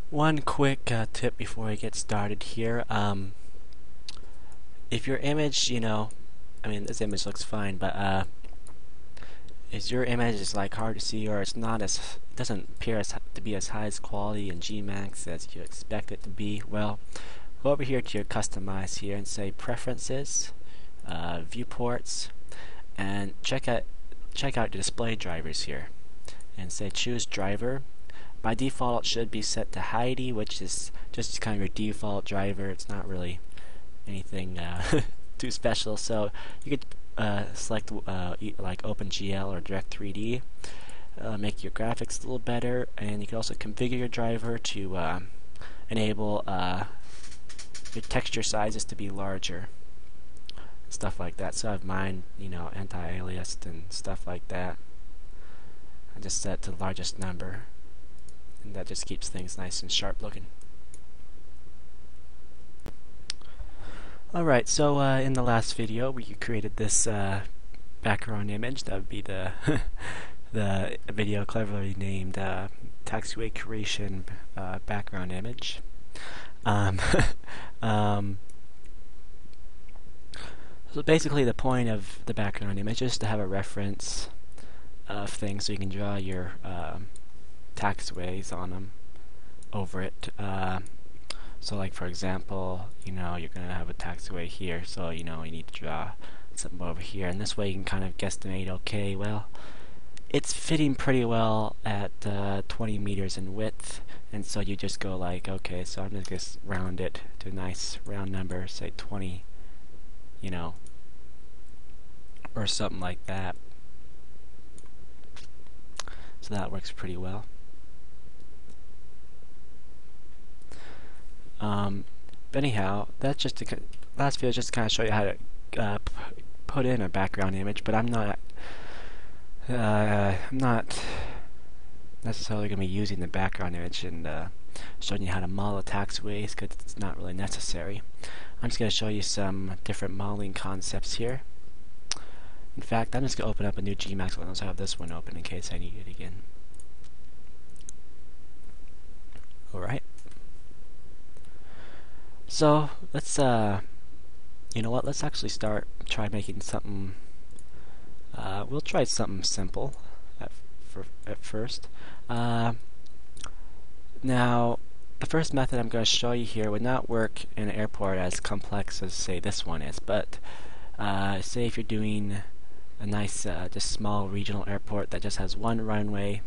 One quick tip before we get started here. If your image, I mean, this image looks fine, but if your image is like hard to see or it's not as, it doesn't appear to be as high as quality in Gmax as you expect it to be, well, go over here to your Customize here and say Preferences, Viewports, and check out the display drivers here, and say Choose Driver. By default, it should be set to Heidi, which is just kind of your default driver. It's not really anything too special. So you could select like OpenGL or Direct3D, make your graphics a little better, and you can also configure your driver to enable your texture sizes to be larger, stuff like that. So I have mine, anti-aliased and stuff like that. I just set it to the largest number, and that just keeps things nice and sharp looking. Alright, so in the last video we created this background image. That would be the the video cleverly named Taxiway Creation background image. So basically the point of the background image is to have a reference of things so you can draw your taxiways on them over it. So like for example, you're gonna have a taxiway here, so you need to draw something over here, and this way you can kind of guesstimate, okay, well, it's fitting pretty well at 20 meters in width, and so you just go like, okay, so I'm just gonna round it to a nice round number, say 20, or something like that. So that works pretty well. But anyhow, that's just last video, just to kind of show you how to put in a background image. But I'm not necessarily going to be using the background image and showing you how to model taxiways, because it's not really necessary. I'm just going to show you some different modeling concepts here. In fact, I'm just going to open up a new Gmax window, so I have this one open in case I need it again. Alright. So let's let's actually try making something. We'll try something simple at first. Now the first method I'm going to show you here would not work in an airport as complex as say this one is, but say if you're doing a nice just small regional airport that just has one runway,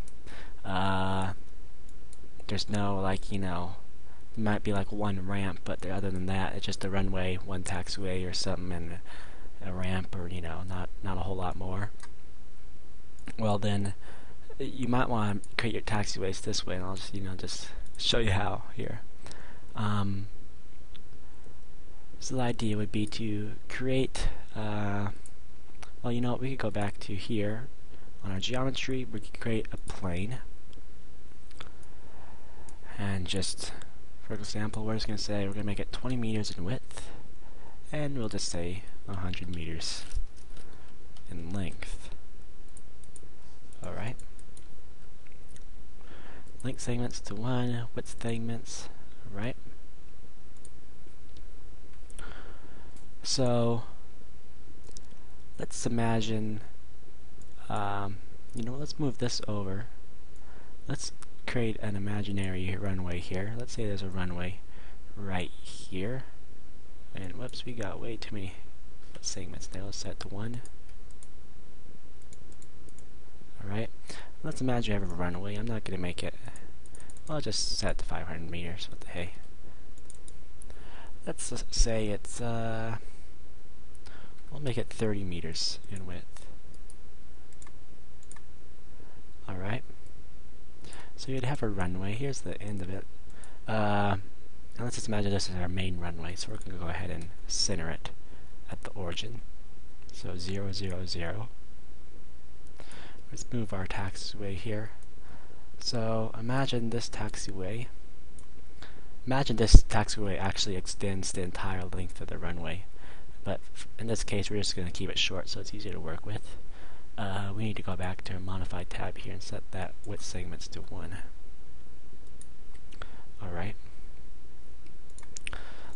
there's no might be like one ramp, but other than that, it's just a runway, one taxiway or something, and a ramp, or not a whole lot more. Well, then you might want to create your taxiways this way, and I'll just just show you how here. So the idea would be to create. Well, we could go back to here on our geometry. We could create a plane, and just. For example, we're just going to say we're going to make it 20 meters in width, and we'll just say 100 meters in length. Alright. Length segments to 1, width segments. Alright. So, let's imagine, let's move this over. Let's create an imaginary runway here. Let's say there's a runway right here, and whoops, we got way too many segments there. Let's set it to 1. Alright, let's imagine I have a runway. I'm not going to make it, I'll just set it to 500 meters. What the hey. Let's say it's we'll make it 30 meters in width. Alright, so you'd have a runway. Here's the end of it. Now let's just imagine this is our main runway. So we're going to go ahead and center it at the origin. So 0, 0, 0. Let's move our taxiway here. So imagine this taxiway. Imagine this taxiway actually extends the entire length of the runway. But in this case, we're just going to keep it short so it's easier to work with. We need to go back to our modified tab here and set that width segments to 1. Alright.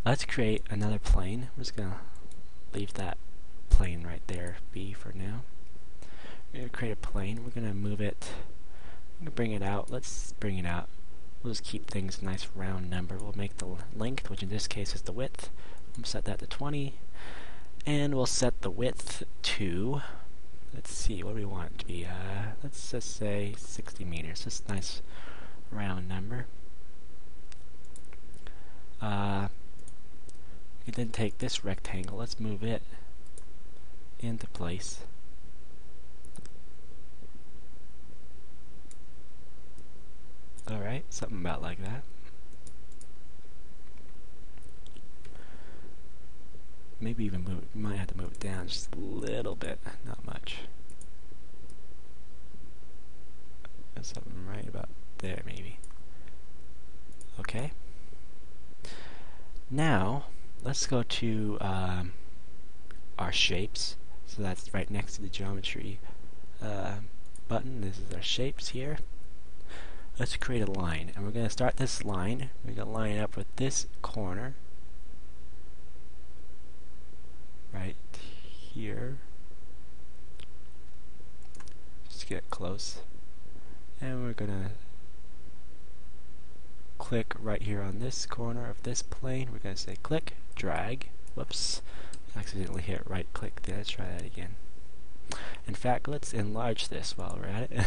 Let's create another plane. I'm just gonna leave that plane right there be for now. We're gonna create a plane. We're gonna move it. I'm gonna bring it out. Let's bring it out. We'll just keep things a nice round number. We'll make the length, which in this case is the width. We'll set that to 20. And we'll set the width to, let's see, what do we want it to be? Let's just say 60 meters. Just a nice round number. We can then take this rectangle. Let's move it into place. Alright, something about like that. Maybe even move it, might have to move it down just a little bit, not much. There's something right about there, maybe. Okay. Now, let's go to our shapes. So that's right next to the geometry button. This is our shapes here. Let's create a line, and we're going to start this line. We're going to line up with this corner right here. Just get close, and we're going to click right here on this corner of this plane. We're going to say click, drag. Whoops, accidentally hit right click there. Let's try that again. In fact, let's enlarge this while we're at it.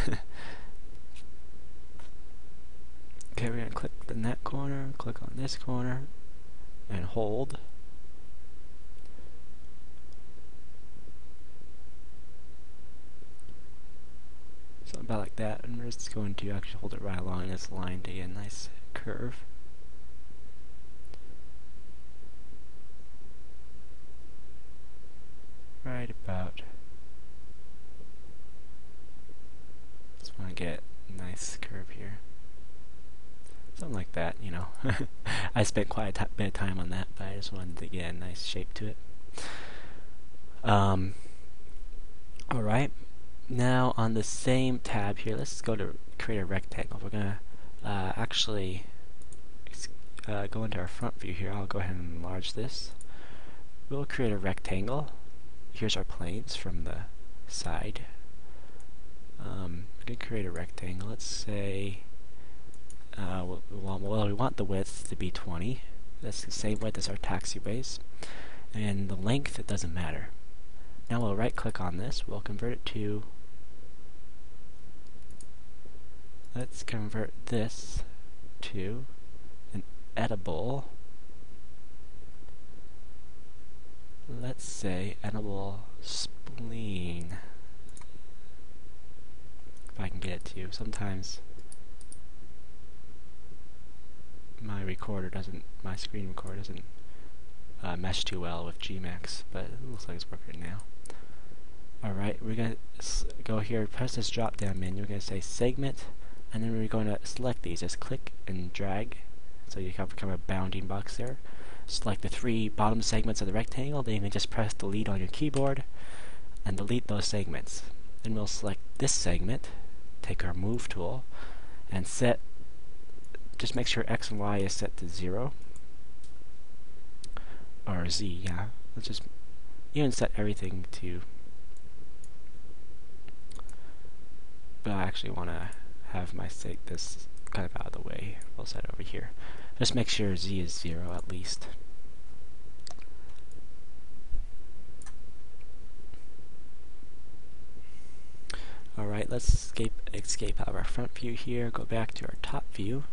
Okay, we're going to click in that corner, click on this corner, and hold. Something about like that, and we're just going to actually hold it right along this line to get a nice curve. Right about. Just want to get a nice curve here. Something like that, you know. I spent quite a bit of time on that, but I just wanted to get a nice shape to it. Alright, now on the same tab here, let's go to create a rectangle. We're going to actually go into our front view here. I'll go ahead and enlarge this. We'll create a rectangle. Here's our planes from the side. We're going to create a rectangle. Let's say well, we want the width to be 20. That's the same width as our taxiways. And the length, it doesn't matter. Now we'll right click on this. We'll convert it to, let's convert this to an editable. Let's say editable spline. If I can get it to. Sometimes my screen recorder doesn't mesh too well with Gmax, but it looks like it's working now. Alright, we're going to go here, press this drop down menu, we're going to say segment, and then we're going to select these, just click and drag, so you have become a bounding box there. Select the 3 bottom segments of the rectangle, then you can just press delete on your keyboard, and delete those segments. Then we'll select this segment, take our move tool, and just make sure X and Y is set to 0. Or Z, yeah. Let's just even set everything to, but I actually want to have this kind of out of the way. We'll set it over here. Just make sure Z is 0 at least. Alright, let's escape out of our front view here, go back to our top view.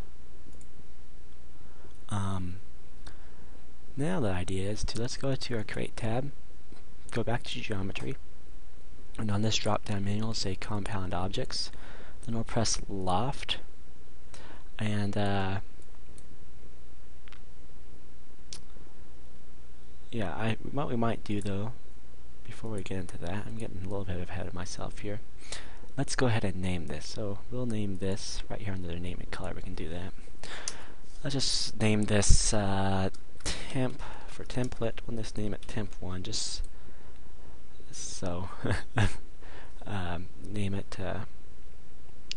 Now the idea is let's go to our create tab, go back to geometry, and on this drop down menu we'll say compound objects, then we'll press loft, and yeah, what we might do though, before we get into that, I'm getting a little bit ahead of myself here. Let's go ahead and name this. So we'll name this right here under the name and color. We can do that. Let's just name this temp for template. We'll just name it temp1, just so name it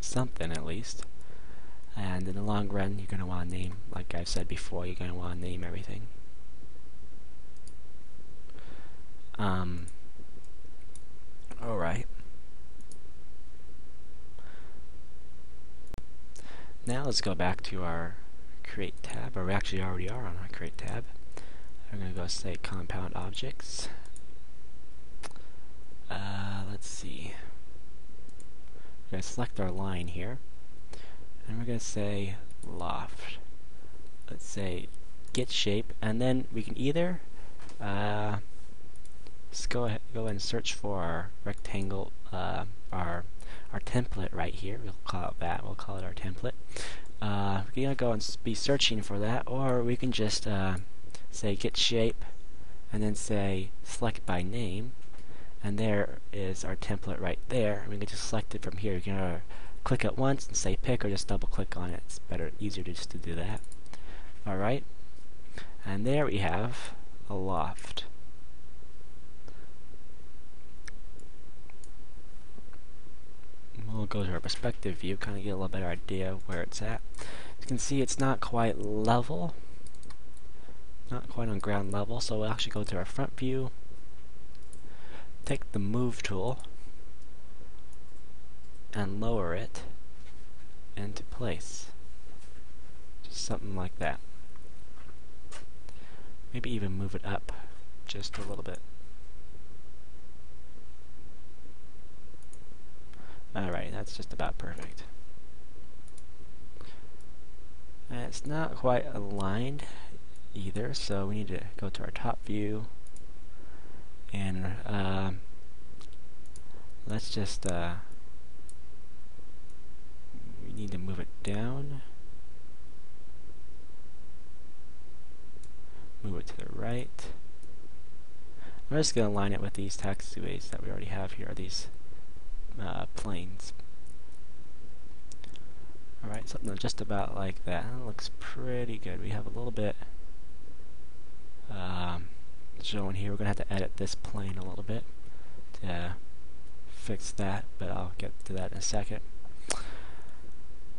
something at least. And in the long run, you're going to want to name, like I've said before, you're going to want to name everything. Alright. Now let's go back to our Create tab, or we actually already are on our Create tab. I'm going to go say Compound Objects. Let's see. We're going to select our line here, and we're going to say Loft. Let's say Get Shape, and then we can either let's go ahead and search for our rectangle, our template right here. We'll call it that. We'll call it our template. We're gonna go and be searching for that, or we can just say Get Shape, and then say Select by Name, and there is our template right there. We can just select it from here. You can click it once and say Pick, or just double click on it. It's easier just to do that. All right, and there we have a loft. We'll go to our perspective view, kind of get a little better idea of where it's at. As you can see, it's not quite level, not quite on ground level, so we'll actually go to our front view, take the Move tool, and lower it into place. Just something like that. Maybe even move it up just a little bit. Alright, that's just about perfect. And it's not quite aligned either, so we need to go to our top view, and let's just we need to move it down, move it to the right. I'm just going to align it with these taxiways that we already have here, these planes. Alright, something just about like that. That looks pretty good. We have a little bit showing here. We're going to have to edit this plane a little bit to fix that, but I'll get to that in a second.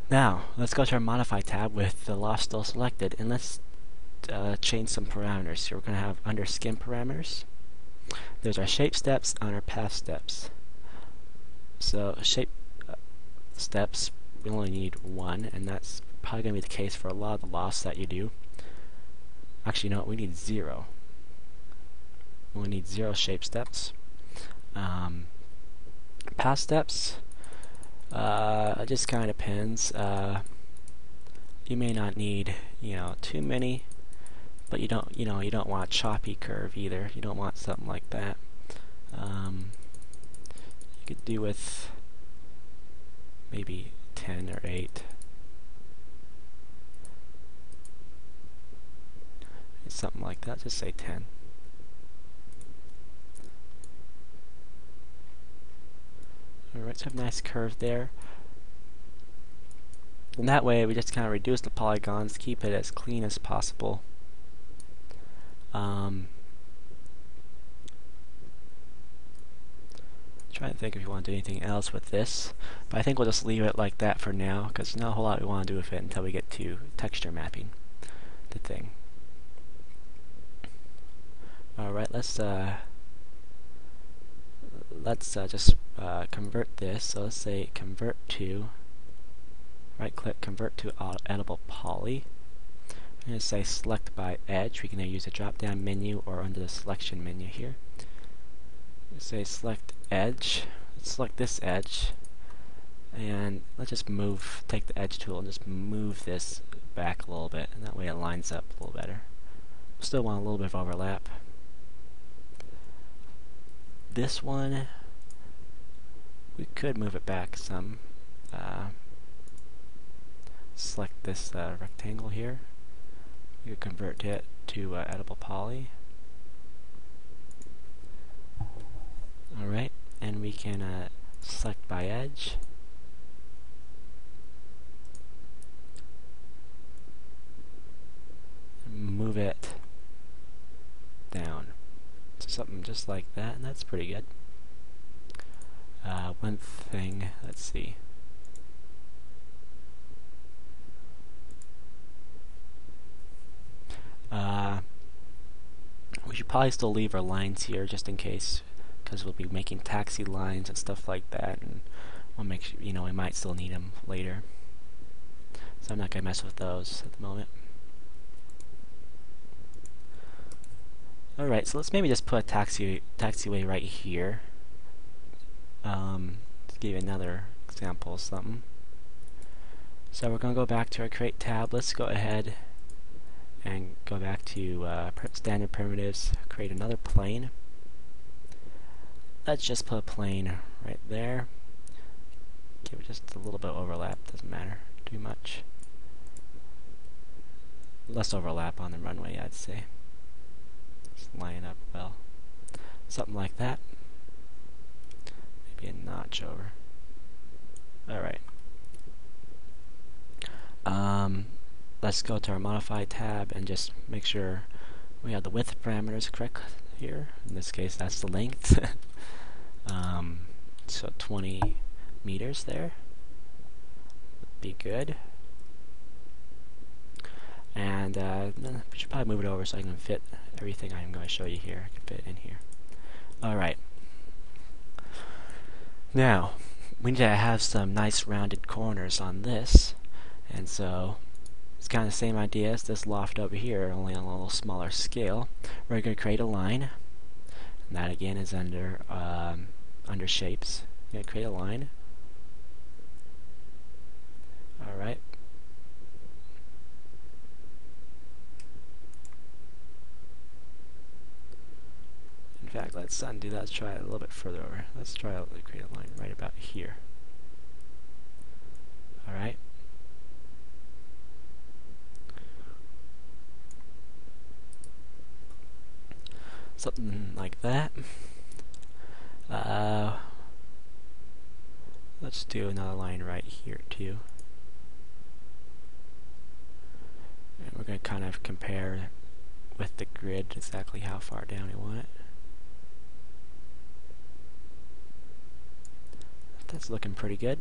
Now, let's go to our Modify tab with the loft still selected, and let's change some parameters here. We're going to have under Skin Parameters, there's our shape steps and our path steps. So shape steps, we only need one, and that's probably going to be the case for a lot of the lofts that you do. Actually, no, we need 0. We only need 0 shape steps. Path steps, it just kind of depends. You may not need, too many, but you don't want a choppy curve either. You don't want something like that. You could do with maybe 10 or 8. Something like that, just say 10. Alright, so have a nice curve there. And that way we just kind of reduce the polygons, keep it as clean as possible. Trying to think if you want to do anything else with this, but I think we'll just leave it like that for now, because there's not a whole lot we want to do with it until we get to texture mapping the thing. Alright, let's just convert this. So let's say convert to, right click, convert to editable poly. I'm going to say select by edge. We can either use the drop down menu or under the selection menu here. Say select edge. Let's select this edge, and let's just take the edge tool and just move this back a little bit, and that way it lines up a little better. Still want a little bit of overlap. This one, we could move it back some. Select this rectangle here. We could convert it to editable poly. Alright, and we can select by edge. Move it down. So something just like that, and that's pretty good. One thing, let's see. We should probably still leave our lines here just in case, because we'll be making taxi lines and stuff like that, and we'll make sure, you know, we might still need them later. So I'm not gonna mess with those at the moment. Alright, so let's maybe just put a taxiway right here. To give you another example of something. So we're going to go back to our create tab. Let's go ahead and go back to standard primitives, create another plane. Let's just put a plane right there. Give it just a little bit of overlap, doesn't matter too much. Less overlap on the runway, I'd say. Just line it up well. Something like that. Maybe a notch over. Alright. Let's go to our modify tab and just make sure we have the width parameters correct here. In this case, that's the length. So 20 meters there would be good. And we should probably move it over so I can fit everything I'm going to show you here. I can fit in here. Alright. Now, we need to have some nice rounded corners on this. And so, it's kind of the same idea as this loft over here, only on a little smaller scale. We're going to create a line. And that again is under shapes. We're going to create a line. Alright. In fact, let's undo that. Let's try it a little bit further over. Let's try to create a line right about here. Alright. Something like that. Let's do another line right here too. And we're going to kind of compare with the grid exactly how far down we want it. That's looking pretty good.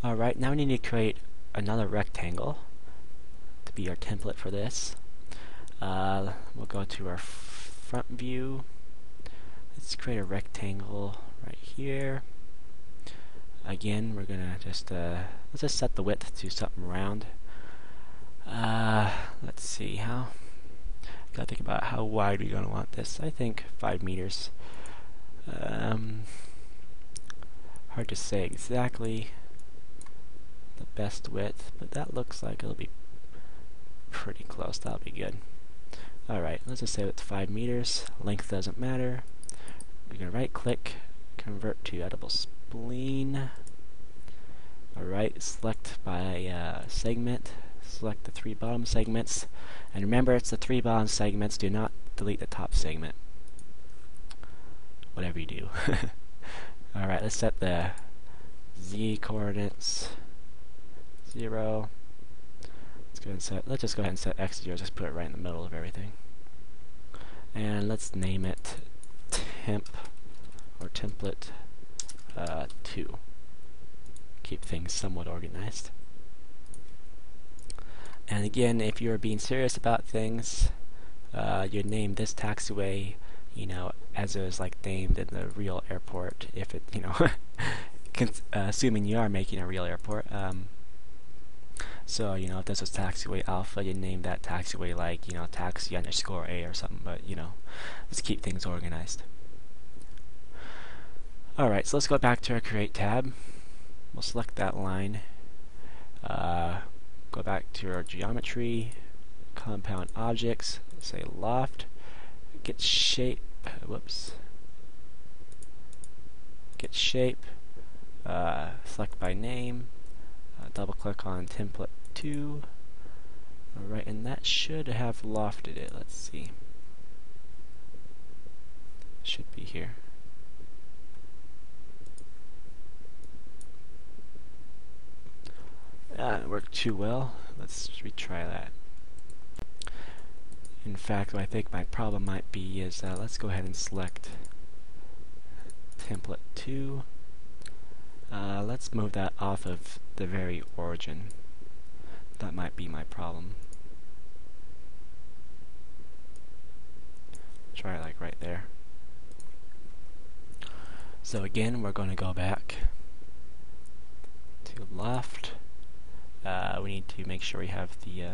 Alright, now we need to create another rectangle to be our template for this. We'll go to our front view. Let's create a rectangle right here. Again, we're gonna just let's just set the width to something round. Let's see how. Gotta think about how wide we're gonna want this. I think 5 meters. Hard to say exactly the best width, but that looks like it'll be pretty close. That'll be good. Alright, let's just say it's 5 meters. Length doesn't matter. We're going to right click, convert to Editable Spline. Alright, select by segment. Select the 3 bottom segments. And remember, it's the 3 bottom segments. Do not delete the top segment. Whatever you do. Alright, let's set the Z coordinates 0. Let's just go ahead and set X0, just put it right in the middle of everything. And let's name it temp or template 2. Keep things somewhat organized. And again, if you're being serious about things, you'd name this taxiway, you know, as it was like named in the real airport, if it, you know, assuming you are making a real airport. So, you know, if this was taxiway alpha, you'd name that taxiway like, you know, taxi underscore A or something, but, you know, let's keep things organized. Alright, so let's go back to our create tab. We'll select that line. Go back to our geometry, compound objects, say loft, get shape, whoops, get shape, select by name, double click on template 2. Alright, and that should have lofted it. Let's see. Should be here. It worked too well. Let's retry that. In fact, what I think my problem might be is let's go ahead and select template 2. Let's move that off of the very origin. That might be my problem. Try it like right there. So again, we're going to go back to left. We need to make sure we have the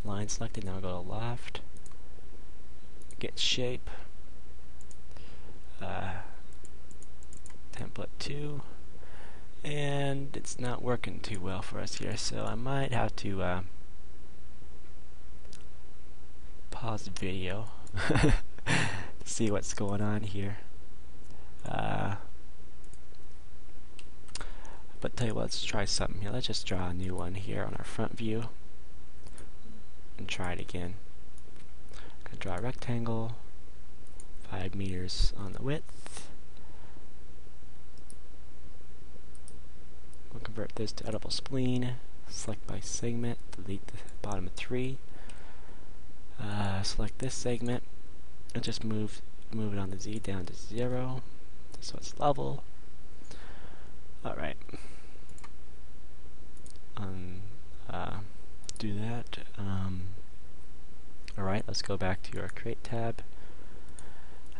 line selected. Now go to left, get shape, template 2, and it's not working too well for us here, so I might have to pause the video to see what's going on here. But tell you what, let's try something here. Let's just draw a new one here on our front view and try it again. I'm gonna draw a rectangle, 5 meters on the width. We'll convert this to editable spline. Select by segment, delete the bottom of 3. Select this segment and just move it on the Z down to 0, so it's level. Alright. Do that. Alright, let's go back to our Create tab.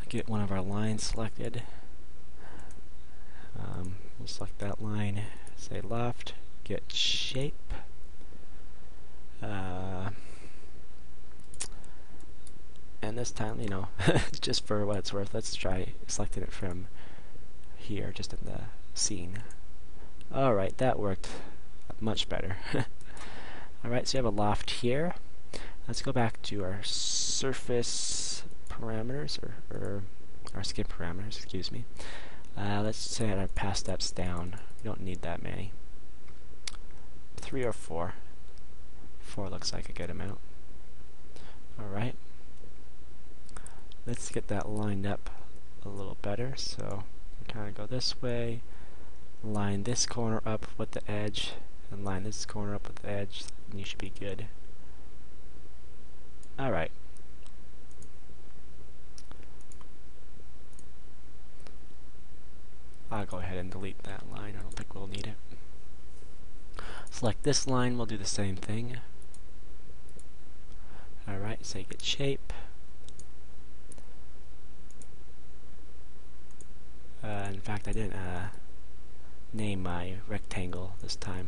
Get one of our lines selected. We'll select that line, say left, get shape. And this time, you know, just for what it's worth, let's try selecting it from here, just in the scene. Alright, that worked much better. Alright, so you have a loft here. Let's go back to our surface parameters, or our skin parameters, excuse me. Let's set our path steps down. We don't need that many. 3 or 4. 4 looks like a good amount. Alright. Let's get that lined up a little better. So kind of go this way, line this corner up with the edge, and line this corner up with the edge, and you should be good. Alright. I'll go ahead and delete that line. I don't think we'll need it. Select this line, we'll do the same thing. Alright, say get shape. In fact, I didn't name my rectangle this time.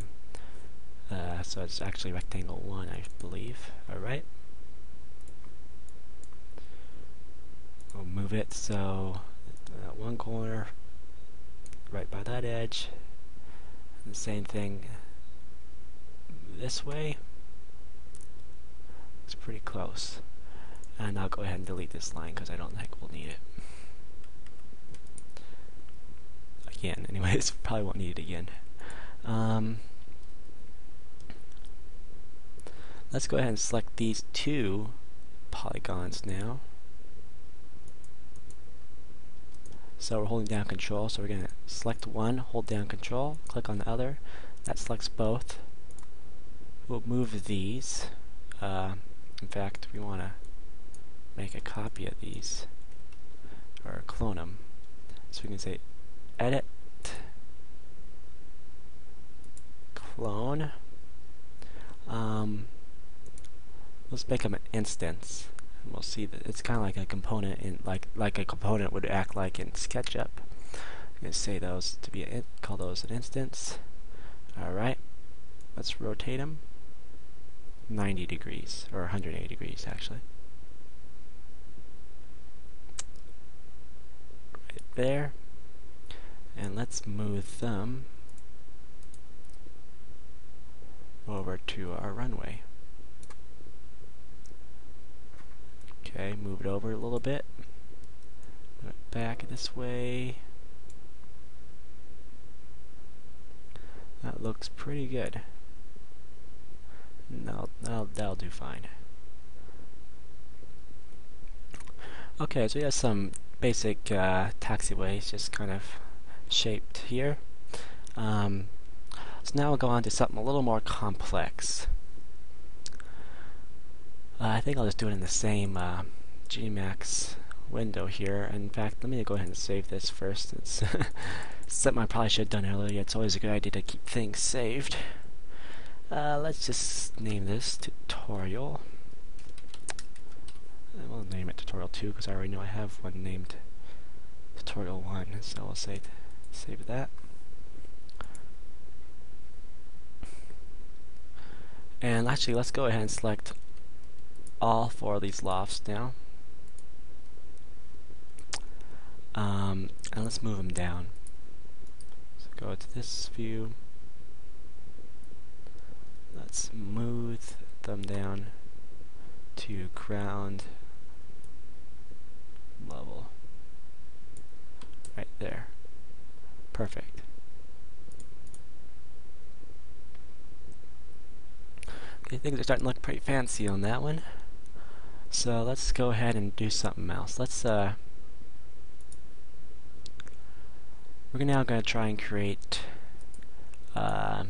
So it's actually rectangle 1, I believe. Alright. We'll move it so one corner right by that edge. And the same thing this way. It's pretty close. And I'll go ahead and delete this line because I don't think we'll need it. Again, anyways, probably won't need it again. Let's go ahead and select these 2 polygons now. So we're holding down Control, so we're going to select one, hold down Control, click on the other. That selects both. We'll move these. In fact, we want to make a copy of these, or clone them. So we can say Edit, Clone. Let's make them an instance. We'll see that it's kind of like a component in like a component would act like in SketchUp. I'm going to say those to be call those an instance. All right, let's rotate them 90 degrees or 180 degrees actually. Right there, and let's move them over to our runway. Okay, move it over a little bit. Move it back this way. That looks pretty good. No, that'll do fine. Okay, so we have some basic taxiways just kind of shaped here. So now we'll go on to something a little more complex. I think I'll just do it in the same Gmax window here. In fact, let me go ahead and save this first. It's something I probably should have done earlier. It's always a good idea to keep things saved. Let's just name this tutorial. And we'll name it tutorial 2 because I already know I have one named tutorial 1, so we'll save that. And actually, let's go ahead and select all 4 of these lofts now. And let's move them down. So go to this view. Let's move them down to ground level. Right there. Perfect. Okay, things are starting to look pretty fancy on that one. So let's go ahead and do something else. We're now going to try and create what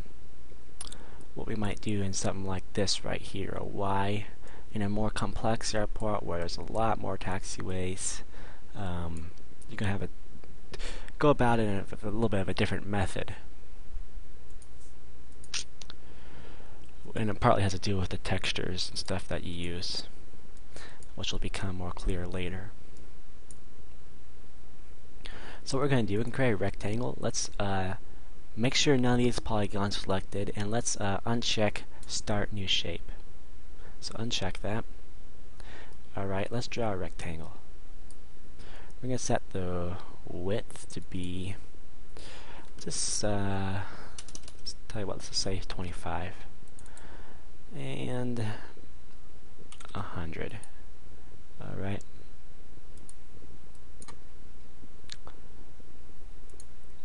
we might do in something like this right here, a Y in a more complex airport where there's a lot more taxiways. You're going to have go about it in a little bit of a different method. And it partly has to do with the textures and stuff that you use, which will become more clear later. So what we're going to do, we can create a rectangle. Let's make sure none of these polygons are selected, and let's uncheck Start New Shape. So uncheck that. Alright, let's draw a rectangle. We're going to set the width to be just, let's tell you what, let's say 25. And 100. Alright.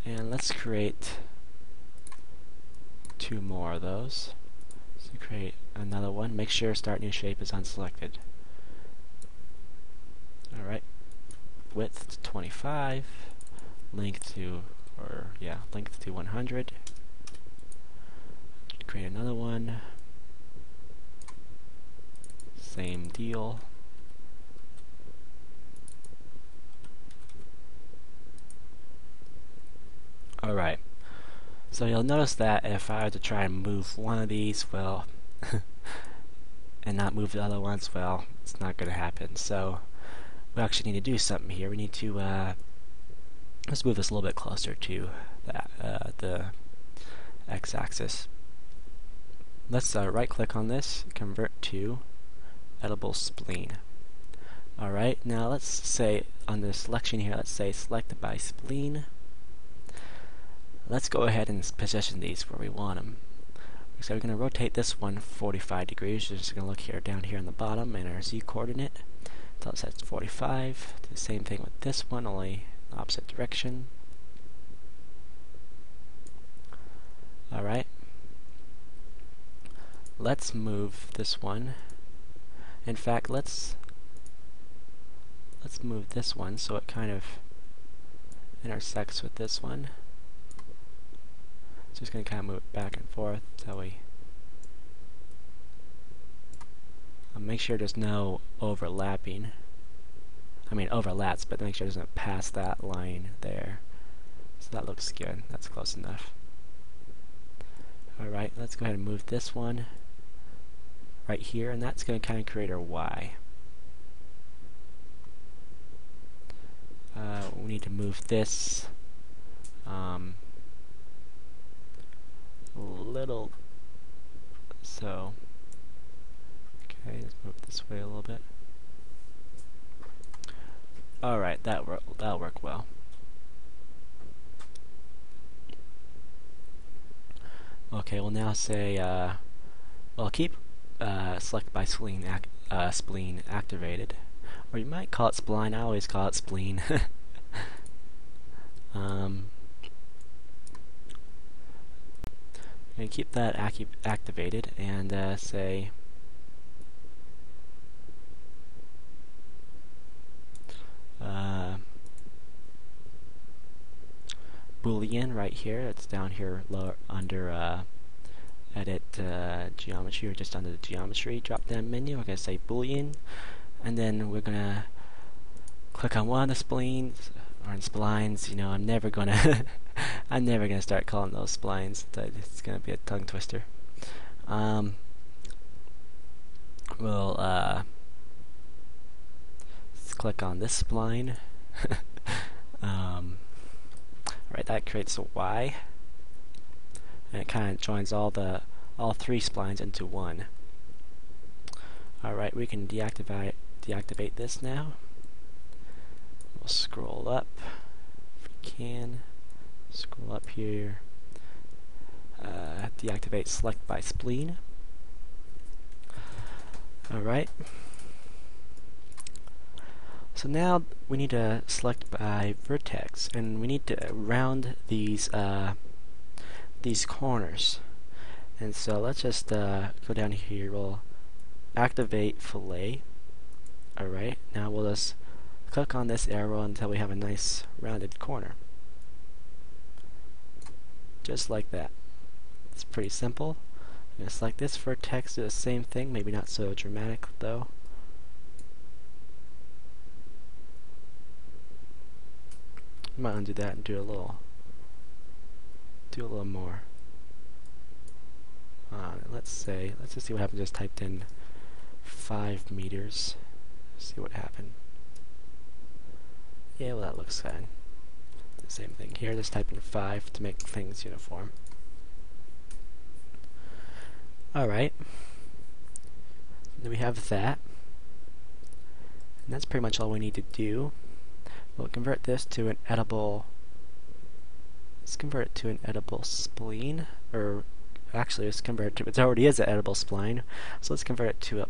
And let's create 2 more of those. So create another one. Make sure Start New Shape is unselected. Alright. Width to 25. Length to 100. Create another one. Same deal. Alright, so you'll notice that if I were to try and move one of these, well, and not move the other ones, well, it's not going to happen. So we actually need to do something here. We need to, let's move this a little bit closer to the x-axis. Let's right-click on this, convert to Editable Spline. Alright, now let's say on the selection here, let's say Selected by Spline. Let's go ahead and position these where we want them. So we're going to rotate this one 45 degrees. We're just going to look here down here on the bottom and our Z coordinate. Tell us that's 45. Do the same thing with this one, only opposite direction. Alright. Let's move this one. In fact, let's move this one so it kind of intersects with this one. So just going to kind of move it back and forth that way. Make sure there's no overlapping. I mean overlaps, but make sure it doesn't pass that line there. So that looks good. That's close enough. Alright, let's go ahead and move this one right here, and that's going to kind of create our Y. We need to move this little, so okay, let's move this way a little bit. Alright, that'll work well. Okay, we'll now say well, keep Select by Spline activated, or you might call it Spline. I always call it Spline. And keep that activated, and say Boolean right here. It's down here lower under Edit Geometry, or just under the Geometry drop down menu. We're going to say Boolean, and then we're going to click on one of the splines or splines. You know, I'm never gonna I'm never gonna start calling those splines. It's gonna be a tongue twister. We'll click on this spline. Alright, that creates a Y, and it kind of joins all three splines into one. Alright, we can deactivate this now. We'll scroll up if we can. Scroll up here. Deactivate select by spleen. Alright. So now we need to select by vertex, and we need to round these corners. And so let's just go down here. We'll activate fillet. Alright, now we'll just click on this arrow until we have a nice rounded corner. Just like that. It's pretty simple. I'm going to select this vertex, do the same thing, maybe not so dramatic though. I might undo that and do a little more. Let's just see what happened. Just typed in 5 meters. See what happened. Yeah, well, that looks fine. The same thing here. Just type in 5 to make things uniform. Alright. Then we have that. And that's pretty much all we need to do. We'll convert this to an editable. Let's convert it to an editable spleen, or actually, let's convert it to. It already is an editable spline, so let's convert it to a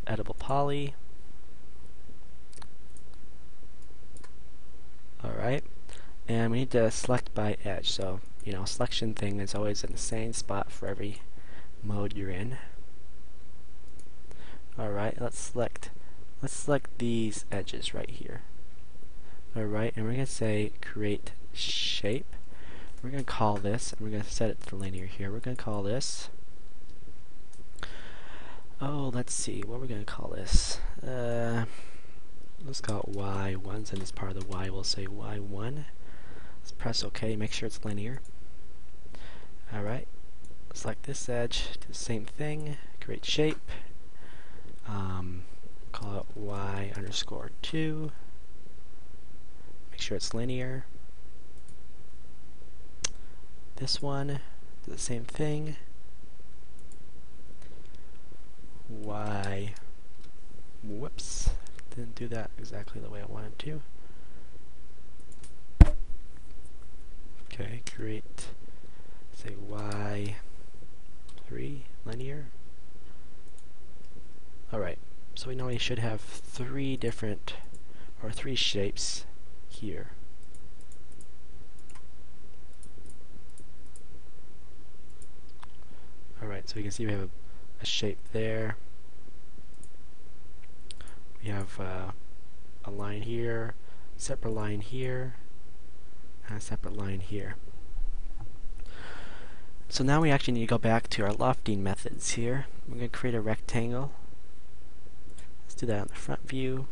editable poly. All right, and we need to select by edge. So selection thing is always in the same spot for every mode you're in. All right, let's select these edges right here. Alright, and we're going to say create shape. We're going to call this, and we're going to set it to linear here. We're going to call this, let's see, what we're going to call this. Let's call it Y1, and as part of the Y we'll say Y1. Let's press OK, make sure it's linear. Alright, select this edge, do the same thing, create shape. Call it Y_2. Make sure it's linear. This one, do the same thing. Y. Whoops. Didn't do that exactly the way I wanted to. Okay, create, say Y3, linear. Alright, so we know we should have 3 shapes here. Alright, so we can see we have a shape there. We have a line here, separate line here, and a separate line here. So now we actually need to go back to our lofting methods here. We're going to create a rectangle. Let's do that on the front view.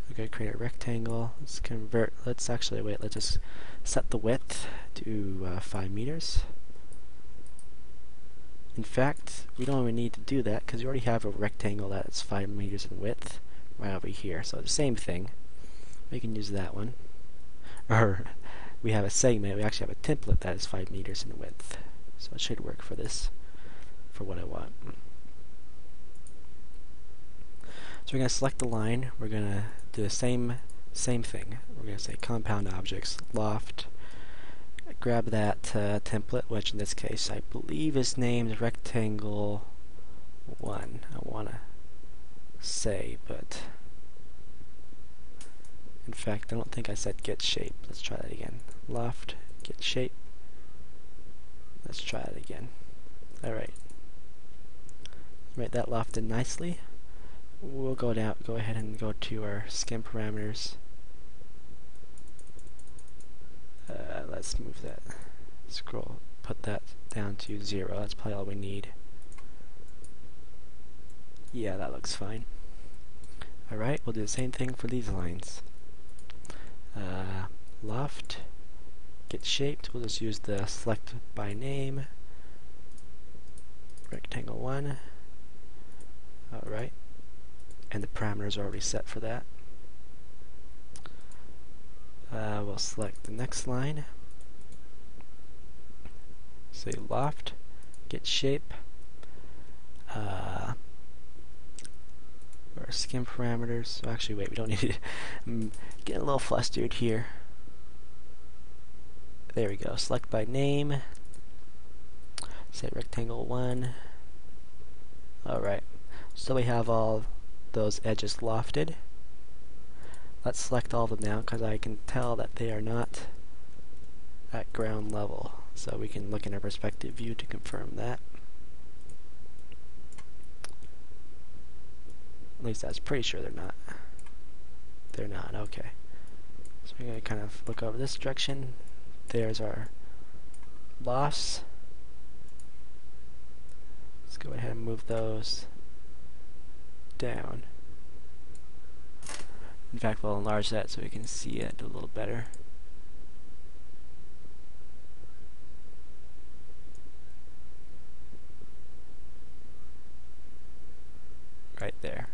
We're going to create a rectangle. Let's just set the width to 5 meters. In fact, we don't even need to do that because we already have a rectangle that's 5 meters in width right over here. So the same thing. We can use that one. Or we have a segment. We actually have a template that is 5 meters in width. So it should work for this, for what I want. So we're going to select the line. We're going to do the same thing. We're going to say compound objects, loft, grab that template, which in this case I believe is named rectangle 1. I want to say, but in fact I don't think I said get shape. Let's try that again. Loft, get shape. Let's try it again. Alright. Right, that lofted nicely. We'll go ahead and go to our skin parameters. Let's move that. Put that down to 0. That's probably all we need. Yeah, that looks fine. Alright, we'll do the same thing for these lines. Loft, get shaped. We'll just use the select by name. Rectangle 1. Alright. and the parameters are already set for that. We'll select the next line, say loft, get shape, our skin parameters. So actually, wait, we don't need it. I'm getting a little flustered here. There we go. Select by name. Say rectangle 1. Alright. So we have all those edges lofted. Let's select all of them now because I can tell that they are not at ground level. So we can look in our perspective view to confirm that. At least I was pretty sure they're not. They're not, okay. So we're going to kind of look over this direction. There's our lofts. Let's go ahead and move those down. In fact, we'll enlarge that so we can see it a little better. Right there.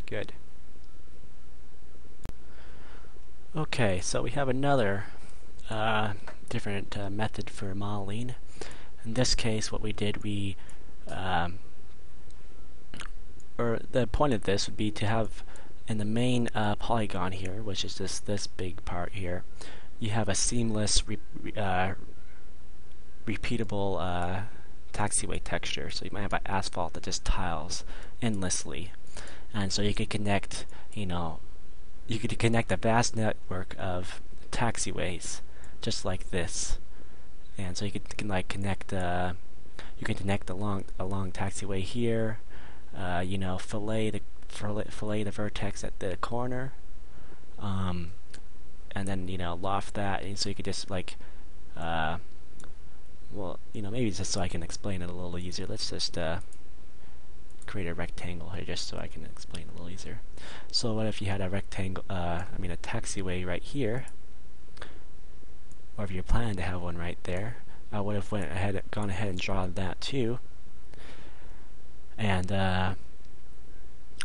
Good. Okay, so we have another different method for modeling. In this case, what we did, or the point of this would be to have in the main polygon here, which is just this big part here, you have a seamless, repeatable taxiway texture. So you might have an asphalt that just tiles endlessly, and so you could connect, you could connect a vast network of taxiways just like this, and so you can like connect. You can connect along taxiway here. Fillet the vertex at the corner, and then loft that, and so you could just like, maybe just so I can explain it a little easier. Let's just create a rectangle here just so I can explain it a little easier. So what if you had a rectangle, a taxiway right here, or if you're planning to have one right there, I would have gone ahead and drawn that too, and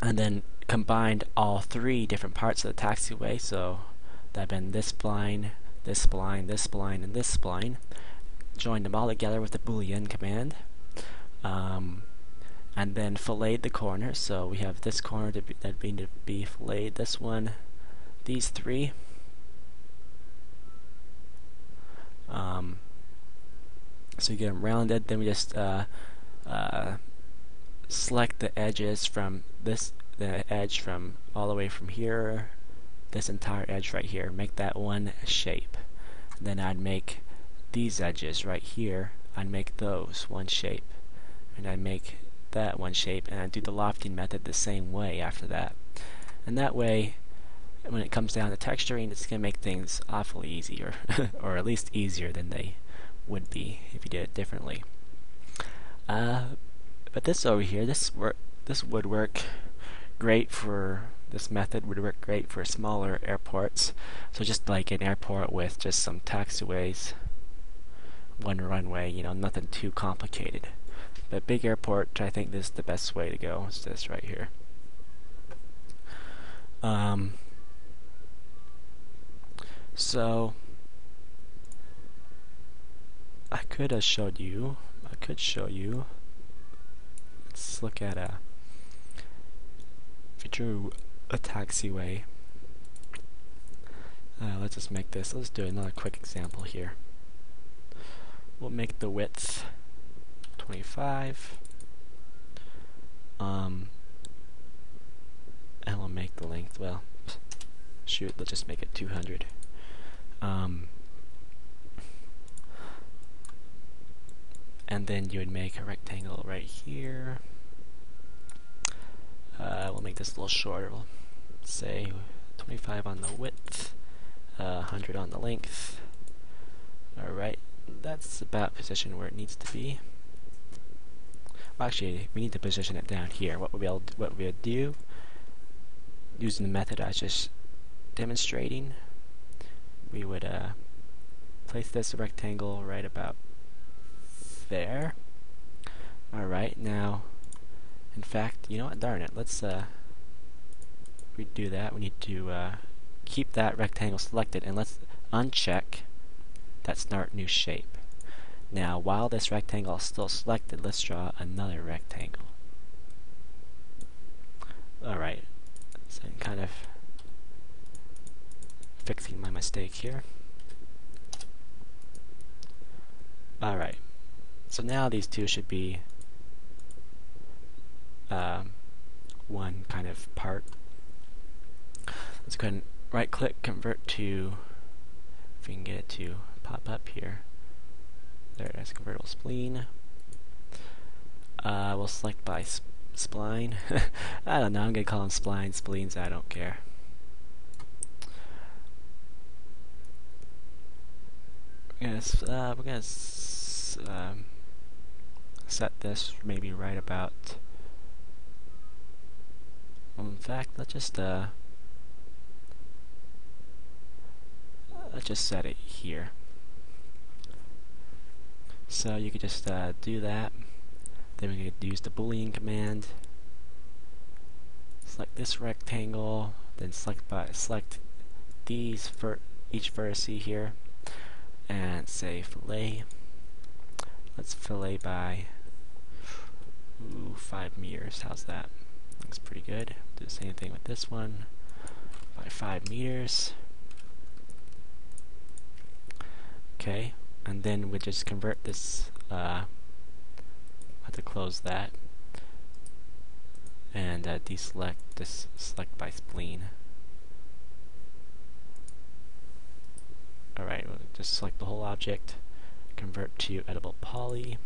then combined all three different parts of the taxiway. So that'd been this spline, this spline, this spline, and this spline. Joined them all together with the Boolean command, and then filleted the corners. So we have this corner that'd be filleted, this one, these three. So you get them rounded. Then we just select the edges from the edge from all the way from here, this entire edge right here, make that one shape. Then I'd make these edges right here, I'd make those one shape, and I'd make that one shape, and I'd do the lofting method the same way after that. And that way, when it comes down to texturing, it's going to make things awfully easier, or at least easier than they would be if you did it differently. But this over here, this would work great for, this method would work great for smaller airports. So just like an airport with just some taxiways, one runway, nothing too complicated. But big airport, I think this is the best way to go. It's this right here. So I could show you. Let's look at if we drew a taxiway. Let's just make this. Let's do another quick example here. We'll make the width 25, and we'll make the length, well, shoot, let's just make it 200. And then you would make a rectangle right here. We'll make this a little shorter. We'll say 25 on the width, 100 on the length. Alright, that's about positioned where it needs to be. Well, actually, we need to position it down here. What we'll do, using the method I was just demonstrating, we would place this rectangle right about there. Alright, now, in fact, you know what, darn it, let's we do that, we need to keep that rectangle selected, and let's uncheck that Start New Shape. Now, while this rectangle is still selected, let's draw another rectangle. Alright, so I'm kind of fixing my mistake here. Alright, so now these two should be one kind of part. Let's go ahead and right click, convert to, if we can get it to pop up here. There it is, convertible spleen. We'll select by spline. I don't know, I'm gonna call them spline, spleens, I don't care. We're gonna set this maybe right about. Well, in fact, let's just set it here. So you could just do that. Then we could use the Boolean command. Select this rectangle, then select these for each vertice here, and say fillet. Let's fillet by 5 meters. How's that? Looks pretty good. Do the same thing with this one by 5 meters. Okay, and then we just convert this. Have to close that and deselect this. Select by spleen. Alright, we'll just select the whole object, convert to editable poly.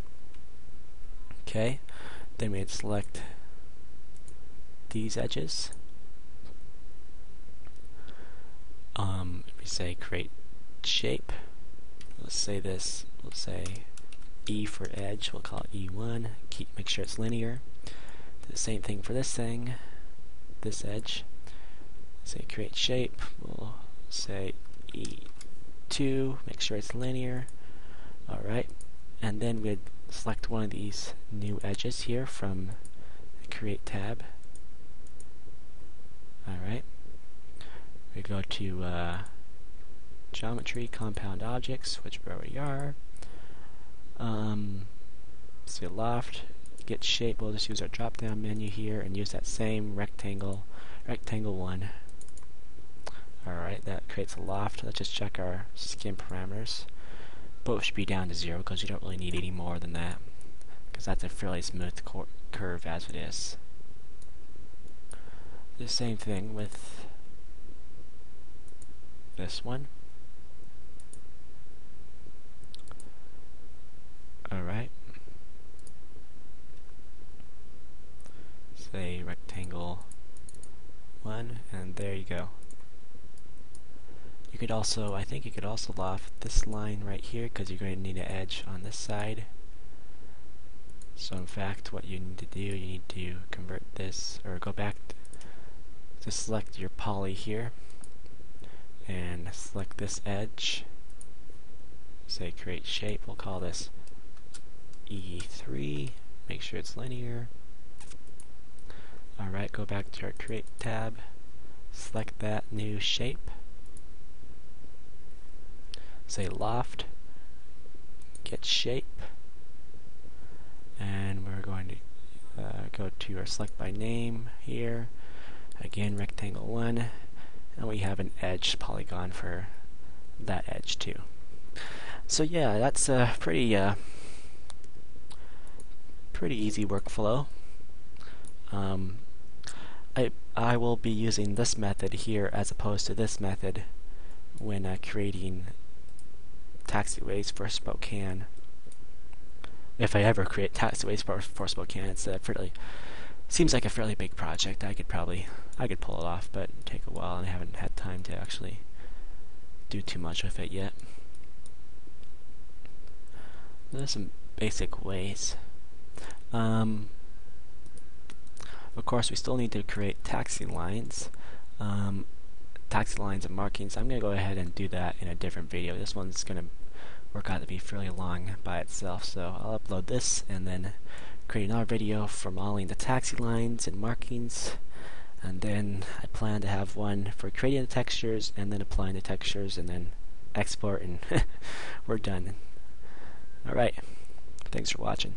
Okay, then we'd select these edges. We say create shape. Let's say this. We'll say E for edge. We'll call it E1. Make sure it's linear. Do the same thing for this thing. This edge. Say create shape. We'll say E2. Make sure it's linear. All right, and then we'd select one of these new edges here from the Create tab. Alright, we go to Geometry, Compound Objects, which we already are. See Loft, Get Shape, we'll just use our drop down menu here and use that same rectangle 1. Alright, that creates a loft. Let's just check our skin parameters. Both should be down to 0 because you don't really need any more than that, because that's a fairly smooth curve as it is. The same thing with this one. Alright. Say rectangle 1, and there you go. You could also, I think you could also loft this line right here because you're going to need an edge on this side. So in fact, what you need to do, you need to convert this, or go back to select your poly here, and select this edge. Say create shape, we'll call this E3, make sure it's linear. Alright, go back to our Create tab, select that new shape. Say loft, get shape, and we're going to go to our select by name here, again rectangle 1, and we have an edge polygon for that edge too. So yeah, that's a pretty easy workflow. I will be using this method here as opposed to this method when creating taxiways for Spokane. If I ever create taxiways for Spokane, it's seems like a fairly big project. I could pull it off, but it'd take a while, and I haven't had time to actually do too much with it yet. There's some basic ways. Of course, we still need to create taxi lines. Taxi lines and markings. I'm going to go ahead and do that in a different video. This one's going to work out to be fairly long by itself, so I'll upload this and then create another video for modeling the taxi lines and markings. and then I plan to have one for creating the textures and then applying the textures and then export, and we're done. Alright, thanks for watching.